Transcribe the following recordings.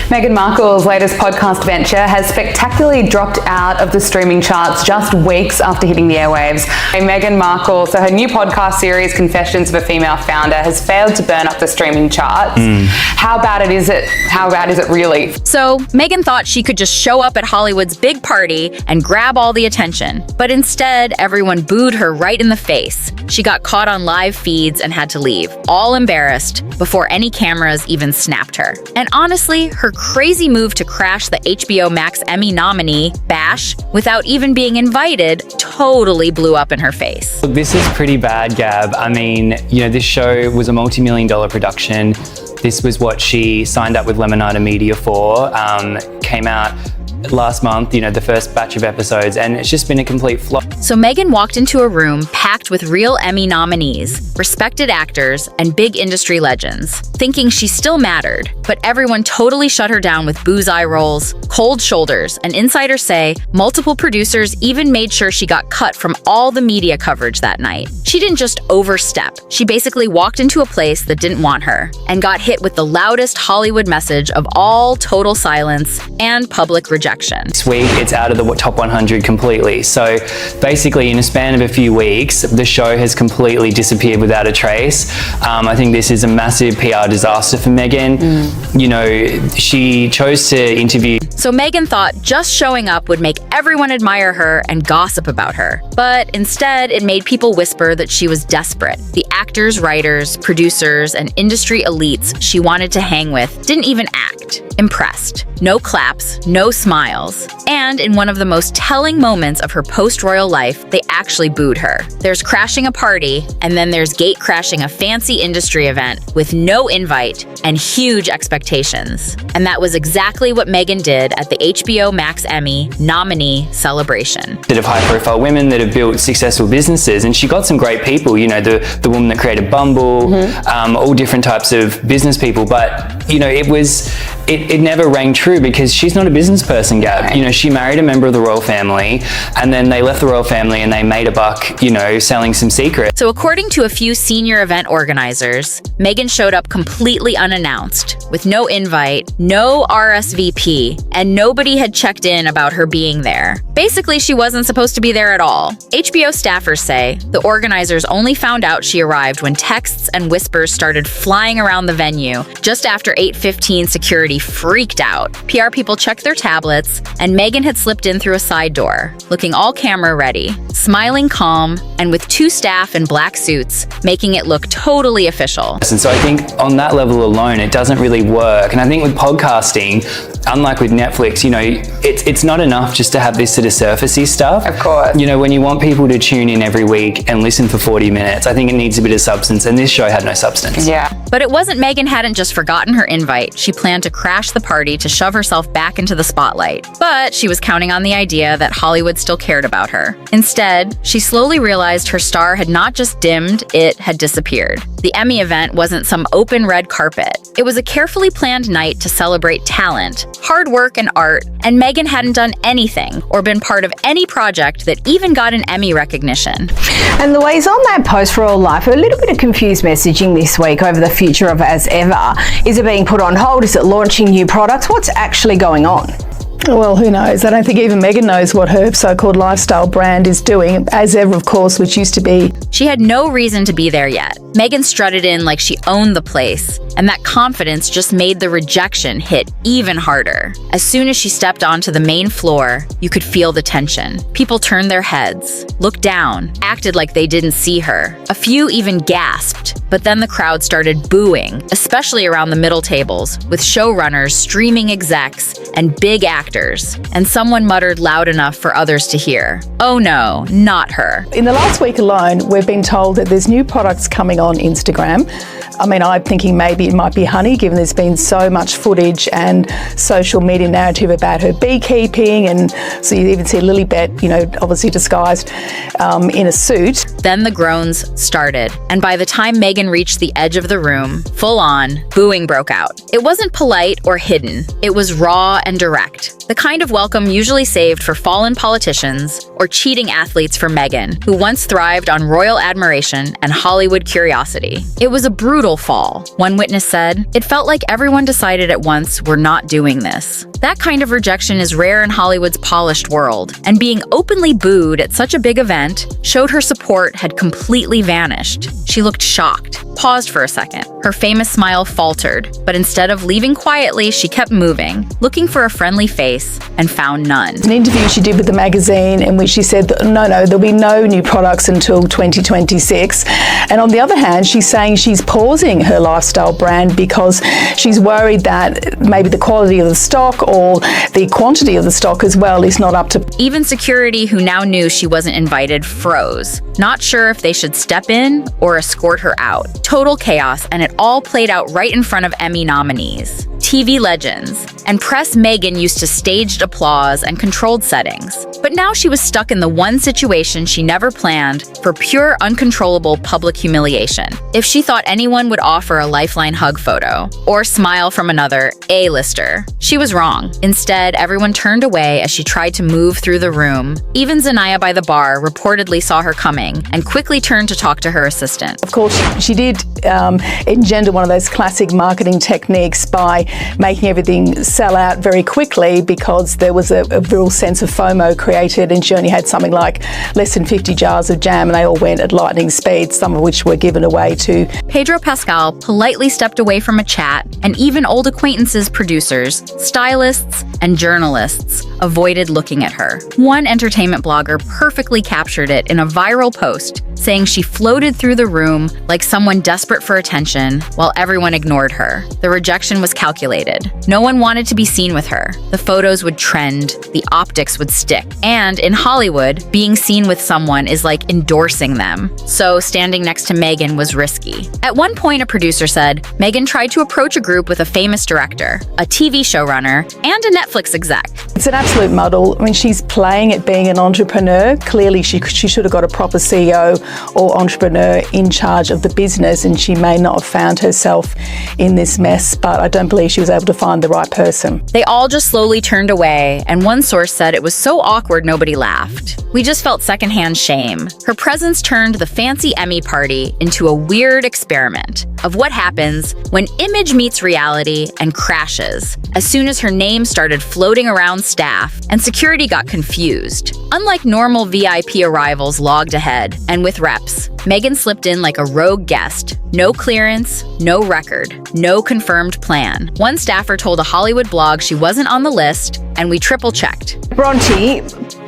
Meghan Markle's latest podcast venture has spectacularly dropped out of the streaming charts just weeks after hitting the airwaves. Meghan Markle, so her new podcast series, Confessions of a Female Founder, has failed to burn up the streaming charts. How bad is it? How bad is it really? So, Meghan thought she could just show up at Hollywood's big party and grab all the attention. But instead, everyone booed her right in the face. She got caught on live feeds and had to leave, all embarrassed, before any cameras even snapped her. And honestly, her crazy move to crash the HBO Max Emmy nominee, Bash, without even being invited, totally blew up in her face. This is pretty bad, Gab. I mean, this show was a multi-million-dollar production. This was what she signed up with Lemonada Media for, came out last month, the first batch of episodes, and it's just been a complete flop. So Meghan walked into a room packed with real Emmy nominees, respected actors, and big industry legends, thinking she still mattered. But everyone totally shut her down with booze eye rolls, cold shoulders, and insiders say multiple producers even made sure she got cut from all the media coverage that night. She didn't just overstep. She basically walked into a place that didn't want her and got hit with the loudest Hollywood message of all: total silence and public rejection. This week, it's out of the top 100 completely. So basically, in a span of a few weeks, the show has completely disappeared without a trace. I think this is a massive PR disaster for Meghan. She chose to interview. So Meghan thought just showing up would make everyone admire her and gossip about her. But instead, it made people whisper that she was desperate. The actors, writers, producers, and industry elites she wanted to hang with didn't even act impressed. No claps, no smiles. And in one of the most telling moments of her post-royal life, they actually booed her. There's crashing a party, and then there's gate crashing a fancy industry event with no invite and huge expectations. And that was exactly what Meghan did at the HBO Max Emmy nominee celebration. Of high-profile women that have built successful businesses, and she got some great people. The woman that created Bumble, all different types of business people. But it never rang true because she's not a business person, Gab. Right. She married a member of the royal family, and then they left the royal family and they made a buck, selling some secrets. So according to a few senior event organizers, Meghan showed up completely unannounced, with no invite, no RSVP, and nobody had checked in about her being there. Basically, she wasn't supposed to be there at all. HBO staffers say the organizers only found out she arrived when texts and whispers started flying around the venue just after 8:15 security freaked out. PR people checked their tablets, and Meghan had slipped in through a side door, looking all camera ready, smiling calm, and with two staff in black suits, making it look totally official. And so I think on that level alone, it doesn't really work. And I think with podcasting, unlike with Netflix, it's not enough just to have this sort of surfacey stuff. Of course. When you want people to tune in every week and listen for 40 minutes, I think it needs a bit of substance, and this show had no substance. Yeah. But it wasn't Meghan hadn't just forgotten her invite. She planned to crash the party to shove herself back into the spotlight. But she was counting on the idea that Hollywood still cared about her. Instead, she slowly realized her star had not just dimmed, it had disappeared. The Emmy event wasn't some open red carpet. It was a carefully planned night to celebrate talent, hard work, and art, and Meghan hadn't done anything or been part of any project that even got an Emmy recognition. And Louise, on that post-royal life, a little bit of confused messaging this week over the future of As Ever. Is it being put on hold? Is it launching new products? What's actually going on? Well, who knows? I don't think even Meghan knows what her so-called lifestyle brand is doing. As Ever, of course, which used to be. She had no reason to be there yet. Meghan strutted in like she owned the place, and that confidence just made the rejection hit even harder. As soon as she stepped onto the main floor, you could feel the tension. People turned their heads, looked down, acted like they didn't see her. A few even gasped, but then the crowd started booing, especially around the middle tables, with showrunners, streaming execs, and big actors. And someone muttered loud enough for others to hear, "Oh no, not her." In the last week alone, we've been told that there's new products coming on Instagram. I mean, I'm thinking maybe it might be honey, given there's been so much footage and social media narrative about her beekeeping, and so you even see Lilibet, obviously disguised in a suit. Then the groans started, and by the time Meghan reached the edge of the room, full on, booing broke out. It wasn't polite or hidden. It was raw and direct. The kind of welcome usually saved for fallen politicians or cheating athletes for Meghan, who once thrived on royal admiration and Hollywood curiosity. It was a brutal fall. One witness said, "It felt like everyone decided at once we're not doing this." That kind of rejection is rare in Hollywood's polished world, and being openly booed at such a big event showed her support had completely vanished. She looked shocked, paused for a second. Her famous smile faltered, but instead of leaving quietly, she kept moving, looking for a friendly face, and found none. An interview she did with the magazine in which she said that no, there'll be no new products until 2026. And on the other hand, she's saying she's pausing her lifestyle brand because she's worried that maybe the quality of the stock or the quantity of the stock as well is not up to. Even security, who now knew she wasn't invited, froze, not sure if they should step in or escort her out. Total chaos, and it all played out right in front of Emmy nominees, TV legends, and press Meghan used to staged applause and controlled settings. But now she was stuck in the one situation she never planned for pure, uncontrollable public humiliation. If she thought anyone would offer a lifeline hug photo or smile from another A-lister, she was wrong. Instead, everyone turned away as she tried to move through the room. Even Zanaya by the bar reportedly saw her coming and quickly turned to talk to her assistant. Of course, she did engender one of those classic marketing techniques by making everything sell out very quickly because there was a real sense of FOMO created, and she only had something like less than 50 jars of jam, and they all went at lightning speed, some of which were given away to. Pedro Pascal politely stepped away from a chat, and even old acquaintances, producers, stylists, and journalists avoided looking at her. One entertainment blogger perfectly captured it in a viral post, saying she floated through the room like someone desperate for attention while everyone ignored her. The rejection was calculated. No one wanted to be seen with her. The photos would trend, the optics would stick. And in Hollywood, being seen with someone is like endorsing them. So standing next to Meghan was risky. At one point, a producer said, Meghan tried to approach a group with a famous director, a TV showrunner, and a Netflix exec. It's an absolute muddle. I mean, she's playing at being an entrepreneur. Clearly, she should have got a proper CEO or entrepreneur in charge of the business, and she may not have found herself in this mess, but I don't believe she was able to find the right person. They all just slowly turned away, and one source said it was so awkward nobody laughed. We just felt secondhand shame. Her presence turned the fancy Emmy party into a weird experiment of what happens when image meets reality and crashes, as soon as her name started floating around staff and security got confused. Unlike normal VIP arrivals logged ahead and with reps, Meghan slipped in like a rogue guest. No clearance, no record, no confirmed plan. One staffer told a Hollywood blog she wasn't on the list, and we triple-checked. Bronte,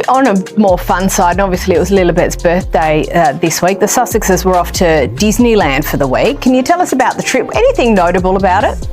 on a more fun side, and obviously it was Lilibet's birthday this week, the Sussexes were off to Disneyland for the week. Can you tell us about the trip? Anything notable about it?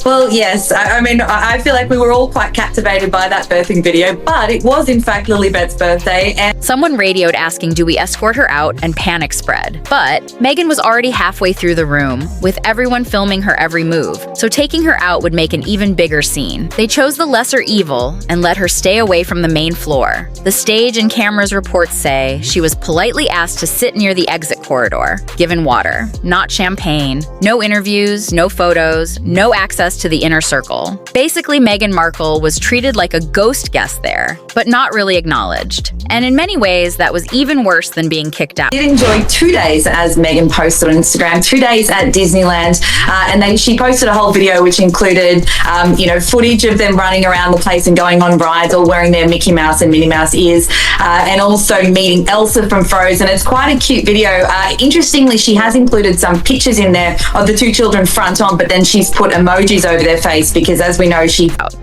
Well, yes. I mean, I feel like we were all quite captivated by that birthing video, but it was in fact Lilibet's birthday. And someone radioed asking, do we escort her out, and panic spread. But Meghan was already halfway through the room, with everyone filming her every move, so taking her out would make an even bigger scene. They chose the lesser evil and let her stay away from the main floor. The stage and cameras reports say she was politely asked to sit near the exit corridor, given water, not champagne, no interviews, no photos, no access to the inner circle. Basically, Meghan Markle was treated like a ghost guest there, but not really acknowledged. And in many ways, that was even worse than being kicked out. I did enjoy 2 days, as Meghan posted on Instagram, 2 days at Disneyland, and then she posted a whole video which included, footage of them running around the place and going on rides, all wearing their Mickey Mouse and Minnie Mouse ears, and also meeting Elsa from Frozen. It's quite a cute video. Interestingly, she has included some pictures in there of the two children front on, but then she's put emojis over their face because, as we know,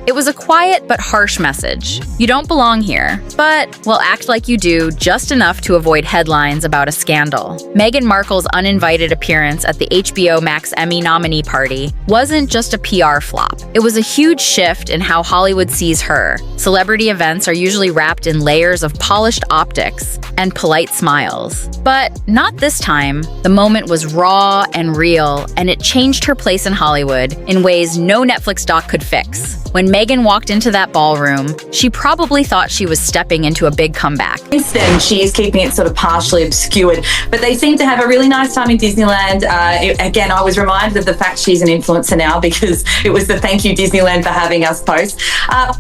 It was a quiet but harsh message. You don't belong here, but we'll act like you do, just enough to avoid headlines about a scandal. Meghan Markle's uninvited appearance at the HBO Max Emmy nominee party wasn't just a PR flop. It was a huge shift in how Hollywood sees her. Celebrity events are usually wrapped in layers of polished optics and polite smiles. But not this time. The moment was raw and real, and it changed her place in Hollywood in ways ways no Netflix doc could fix. When Meghan walked into that ballroom, she probably thought she was stepping into a big comeback. Since then, she is keeping it sort of partially obscured, but they seem to have a really nice time in Disneyland. Again, I was reminded of the fact she's an influencer now because it was the thank you Disneyland for having us post.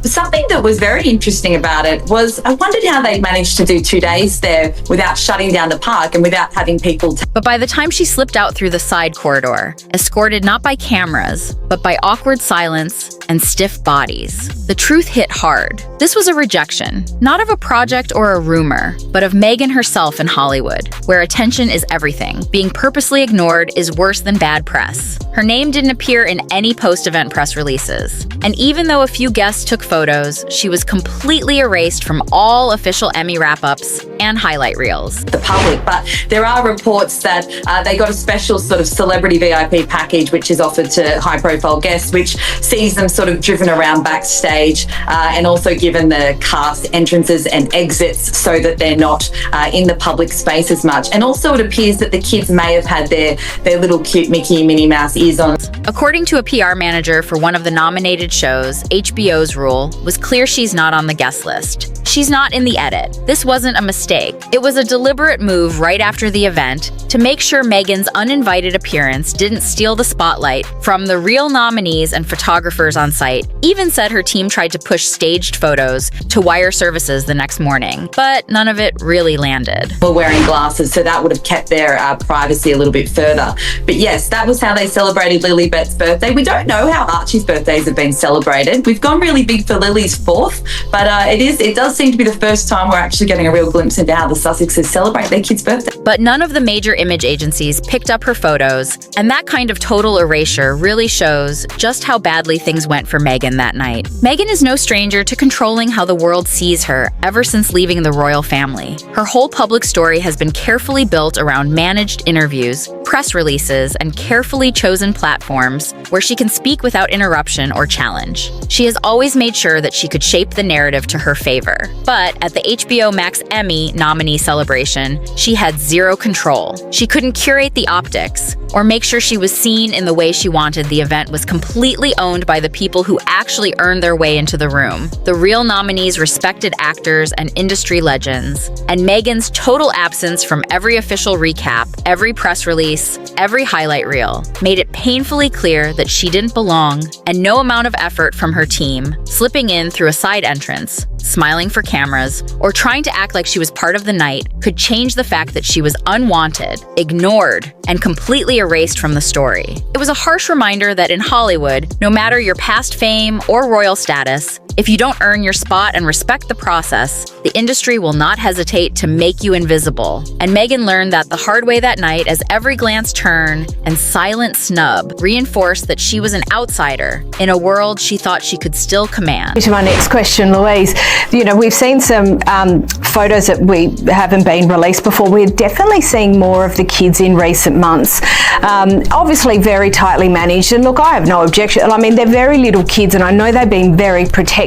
Something that was very interesting about it was I wondered how they managed to do 2 days there without shutting down the park and without having people. But by the time she slipped out through the side corridor, escorted not by cameras, but by awkward silence and stiff bodies, the truth hit hard. This was a rejection, not of a project or a rumor, but of Meghan herself in Hollywood, where attention is everything. Being purposely ignored is worse than bad press. Her name didn't appear in any post-event press releases. And even though a few guests took photos, she was completely erased from all official Emmy wrap-ups and highlight reels. The public, but there are reports that they got a special sort of celebrity VIP package which is offered to high-profile guests, which sees them sort of driven around backstage and also given the cast entrances and exits so that they're not in the public space as much. And also it appears that the kids may have had their little cute Mickey, Minnie Mouse ears on. According to a PR manager for one of the nominated shows, HBO's rule was clear she's not on the guest list. She's not in the edit. This wasn't a mistake. It was a deliberate move right after the event to make sure Meghan's uninvited appearance didn't steal the spotlight from the real nominees and photographers on site. Even said her team tried to push staged photos to wire services the next morning, but none of it really landed. Were wearing glasses, so that would have kept their privacy a little bit further. But yes, that was how they celebrated Lilibet's birthday. We don't know how Archie's birthdays have been celebrated. We've gone really big for Lily's 4th, but it does seem to be the first time we're actually getting a real glimpse into how the Sussexes celebrate their kid's birthday. But none of the major image agencies picked up her photos, and that kind of total erasure really shows just how badly things went for Meghan that night. Meghan is no stranger to controlling how the world sees her ever since leaving the royal family. Her whole public story has been carefully built around managed interviews, press releases, and carefully chosen platforms where she can speak without interruption or challenge. She has always made sure that she could shape the narrative to her favor. But at the HBO Max Emmy nominee celebration, she had zero control. She couldn't curate the optics or make sure she was seen in the way she wanted. The event was completely owned by the people who actually earned their way into the room. The real nominees, respected actors and industry legends. And Meghan's total absence from every official recap, every press release, every highlight reel made it painfully clear that she didn't belong, and no amount of effort from her team, slipping in through a side entrance, smiling for cameras, or trying to act like she was part of the night could change the fact that she was unwanted, ignored, and completely erased from the story. It was a harsh reminder that in Hollywood, no matter your past fame or royal status, if you don't earn your spot and respect the process, the industry will not hesitate to make you invisible. And Meghan learned that the hard way that night as every glance turn and silent snub reinforced that she was an outsider in a world she thought she could still command. To my next question, Louise, we've seen some photos that we haven't been released before. We're definitely seeing more of the kids in recent months. Obviously very tightly managed, and look, I have no objection. I mean, they're very little kids, and I know they've been very protective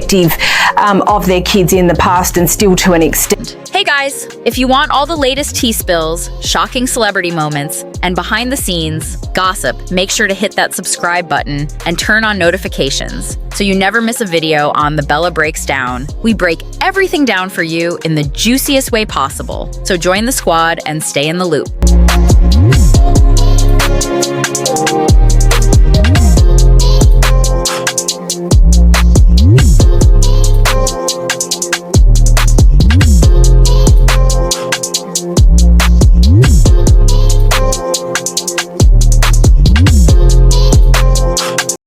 of their kids in the past and still to an extent. Hey guys, if you want all the latest tea spills, shocking celebrity moments, and behind the scenes gossip, make sure to hit that subscribe button and turn on notifications so you never miss a video on The Bella Breaks Down. We break everything down for you in the juiciest way possible. So join the squad and stay in the loop.